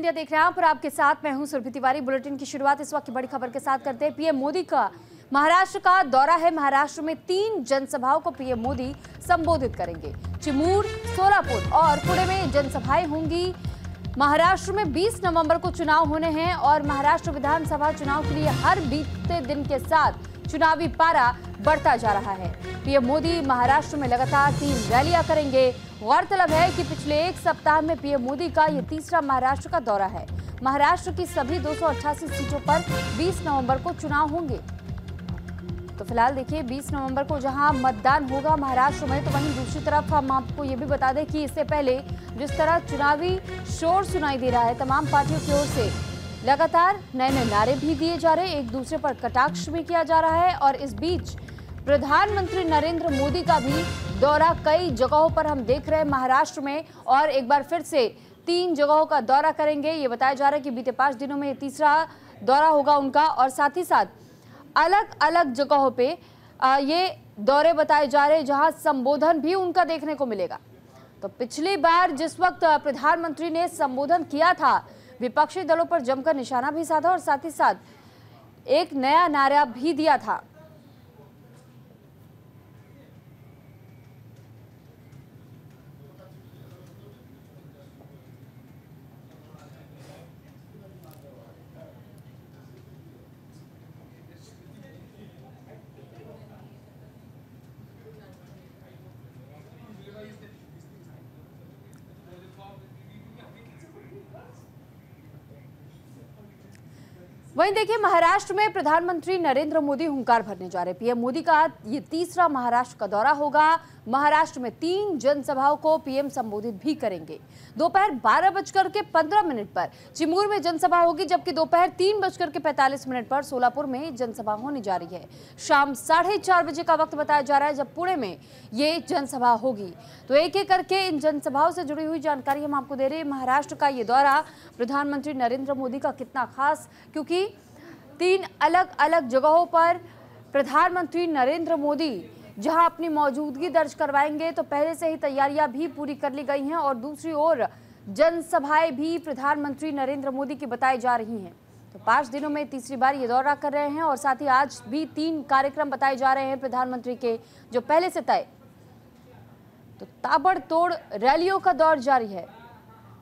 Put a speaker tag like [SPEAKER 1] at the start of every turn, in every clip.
[SPEAKER 1] India देख रहे हैं आप और आपके साथ मैं हूं सुरभि तिवारी। बुलेटिन की शुरुआत इस वक्त की बड़ी खबर के साथ करते हैं। पीएम मोदी का महाराष्ट्र का दौरा है। महाराष्ट्र में 3 जनसभाओं को पीएम मोदी संबोधित करेंगे। चिमूर, सोलापुर और पुणे में जनसभाएं होंगी। महाराष्ट्र में 20 नवंबर को चुनाव होने हैं और महाराष्ट्र विधानसभा चुनाव के लिए हर बीतते दिन के साथ चुनावी पारा बढ़ता जा रहा है। पीएम मोदी महाराष्ट्र में लगातार 3 रैलियां करेंगे। गौरतलब है कि पिछले एक सप्ताह में पीएम मोदी का ये तीसरा महाराष्ट्र का दौरा है। महाराष्ट्र की सभी 288 सीटों पर 20 नवंबर को चुनाव होंगे। तो फिलहाल देखिए 20 नवंबर को जहां मतदान होगा महाराष्ट्र में, तो वहीं दूसरी तरफ हम आपको ये भी बता दें कि इससे पहले जिस तरह चुनावी शोर सुनाई दे रहा है, तमाम पार्टियों की ओर से लगातार नए नए नारे भी दिए जा रहे हैं, एक दूसरे पर कटाक्ष भी किया जा रहा है। और इस बीच प्रधानमंत्री नरेंद्र मोदी का भी दौरा कई जगहों पर हम देख रहे हैं महाराष्ट्र में, और एक बार फिर से 3 जगहों का दौरा करेंगे। ये बताया जा रहा है कि बीते 5 दिनों में ये तीसरा दौरा होगा उनका, और साथ ही साथ अलग अलग जगहों पे ये दौरे बताए जा रहे हैं जहां संबोधन भी उनका देखने को मिलेगा। तो पिछली बार जिस वक्त प्रधानमंत्री ने संबोधन किया था, विपक्षी दलों पर जमकर निशाना भी साधा और साथ ही साथ एक नया नारा भी दिया था। वहीं देखिए महाराष्ट्र में प्रधानमंत्री नरेंद्र मोदी हुंकार भरने जा रहे हैं। पीएम मोदी का ये तीसरा महाराष्ट्र का दौरा होगा। महाराष्ट्र में 3 जनसभाओं को पीएम संबोधित भी करेंगे। दोपहर 12:15 पर चिमूर में जनसभा होगी, जबकि दोपहर 3:45 पर सोलापुर में जनसभा होने जा रही है। शाम 4:30 बजे का वक्त बताया जा रहा है जब पुणे में ये जनसभा होगी। तो एक एक करके इन जनसभाओं से जुड़ी हुई जानकारी हम आपको दे रहे हैं। महाराष्ट्र का ये दौरा प्रधानमंत्री नरेंद्र मोदी का कितना खास, क्योंकि 3 अलग अलग जगहों पर प्रधानमंत्री नरेंद्र मोदी जहां अपनी मौजूदगी दर्ज करवाएंगे, तो पहले से ही तैयारियां भी पूरी कर ली गई हैं। और दूसरी ओर जनसभाएं भी प्रधानमंत्री नरेंद्र मोदी की बताई जा रही हैं। तो 5 दिनों में तीसरी बार ये दौरा कर रहे हैं और साथ ही आज भी 3 कार्यक्रम बताए जा रहे हैं प्रधानमंत्री के, जो पहले से तय। तो ताबड़तोड़ रैलियों का दौर जारी है।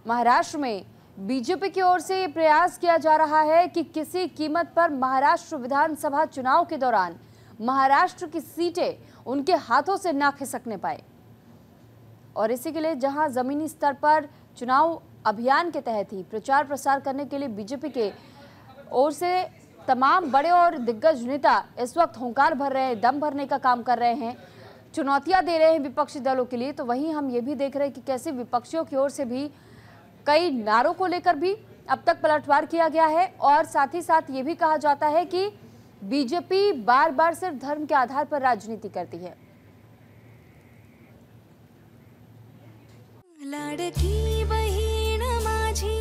[SPEAKER 1] महाराष्ट्र में बीजेपी की ओर से ये प्रयास किया जा रहा है कि किसी कीमत पर महाराष्ट्र विधानसभा चुनाव के दौरान महाराष्ट्र की सीटें उनके हाथों से ना खिसकने पाए। और इसी के लिए जहां जमीनी स्तर पर चुनाव अभियान के तहत ही प्रचार प्रसार करने के लिए बीजेपी के ओर से तमाम बड़े और दिग्गज नेता इस वक्त हुंकार भर रहे हैं, दम भरने का काम कर रहे हैं, चुनौतियां दे रहे हैं विपक्षी दलों के लिए। तो वहीं हम ये भी देख रहे हैं कि कैसे विपक्षियों की ओर से भी कई नारों को लेकर भी अब तक पलटवार किया गया है। और साथ ही साथ ये भी कहा जाता है कि बीजेपी बार बार सिर्फ धर्म के आधार पर राजनीति करती है।
[SPEAKER 2] लाडकी बहीण माझी